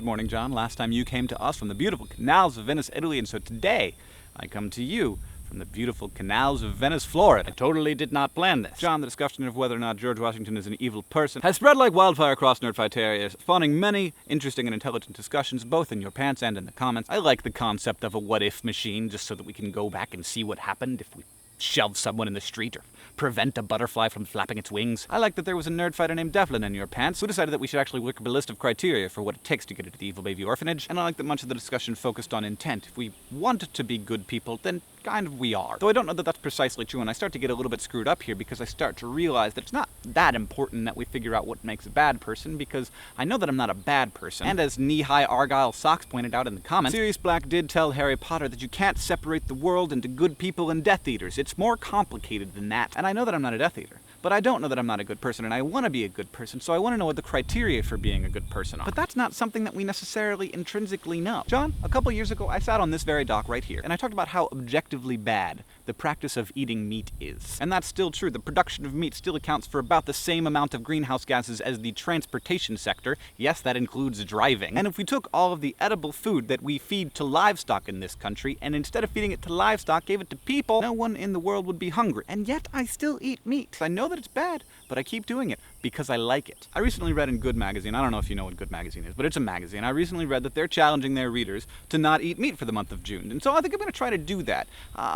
Good morning, John. Last time you came to us from the beautiful canals of Venice, Italy, and so today I come to you from the beautiful canals of Venice, Florida. I totally did not plan this. John, the discussion of whether or not George Washington is an evil person has spread like wildfire across Nerdfighteria, spawning many interesting and intelligent discussions, both in your pants and in the comments. I like the concept of a what-if machine, just so that we can go back and see what happened if we shove someone in the street or prevent a butterfly from flapping its wings. I like that there was a nerd fighter named Devlin in your pants who decided that we should actually look up a list of criteria for what it takes to get into the evil baby orphanage, and I like that much of the discussion focused on intent. If we want to be good people, then kind of we are. Though I don't know that that's precisely true, and I start to get a little bit screwed up here because I start to realize that it's not that important that we figure out what makes a bad person, because I know that I'm not a bad person. And as knee-high Argyle Socks pointed out in the comments, Sirius Black did tell Harry Potter that you can't separate the world into good people and Death Eaters. It's more complicated than that. And I know that I'm not a Death Eater, but I don't know that I'm not a good person, and I want to be a good person, so I want to know what the criteria for being a good person are. But that's not something that we necessarily intrinsically know. John, a couple years ago, I sat on this very dock right here, and I talked about how objectively bad the practice of eating meat is. And that's still true. The production of meat still accounts for about the same amount of greenhouse gases as the transportation sector. Yes, that includes driving. And if we took all of the edible food that we feed to livestock in this country, and instead of feeding it to livestock, gave it to people, no one in the world would be hungry. And yet, I still eat meat. I know that it's bad, but I keep doing it because I like it. I recently read in Good Magazine, I don't know if you know what Good Magazine is, but it's a magazine. I recently read that they're challenging their readers to not eat meat for the month of June. And so I think I'm going to try to do that.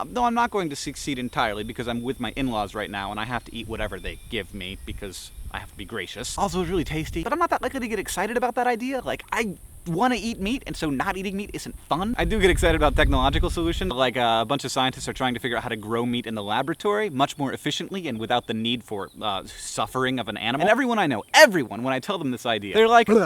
Though I'm not going to succeed entirely because I'm with my in-laws right now and I have to eat whatever they give me because I have to be gracious. Also, it's really tasty. But I'm not that likely to get excited about that idea. Like, I want to eat meat, and so not eating meat isn't fun. I do get excited about technological solutions, like a bunch of scientists are trying to figure out how to grow meat in the laboratory much more efficiently and without the need for suffering of an animal. And everyone I know, when I tell them this idea, they're like, and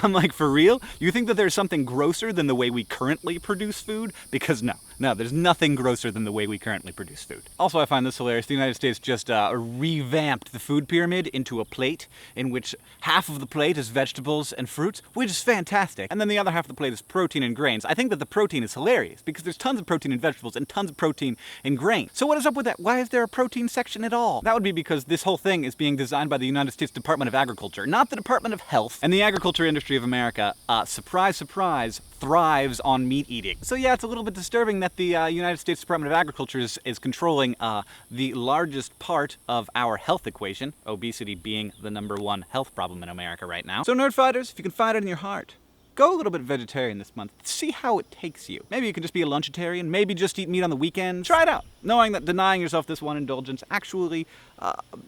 I'm like, for real? You think that there's something grosser than the way we currently produce food? Because no, there's nothing grosser than the way we currently produce food. Also, I find this hilarious. The United States just revamped the food pyramid into a plate in which half of the plate is vegetables and fruits, which is fantastic. And then the other half of the plate is protein and grains. I think that the protein is hilarious because there's tons of protein in vegetables and tons of protein in grains. So what is up with that? Why is there a protein section at all? That would be because this whole thing is being designed by the United States Department of Agriculture, not the Department of Health. And the agriculture industry of America, surprise, surprise, thrives on meat eating. So yeah, it's a little bit disturbing that the United States Department of Agriculture is controlling the largest part of our health equation, obesity being the #1 health problem in America right now. So nerd fighters, if you can find it in your heart, go a little bit vegetarian this month. See how it takes you. Maybe you can just be a lunchitarian, maybe just eat meat on the weekends. Try it out, knowing that denying yourself this one indulgence actually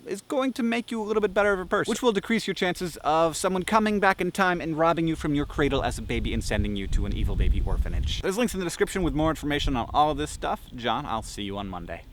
is going to make you a little bit better of a person, which will decrease your chances of someone coming back in time and robbing you from your cradle as a baby and sending you to an evil baby orphanage. There's links in the description with more information on all of this stuff. John, I'll see you on Monday.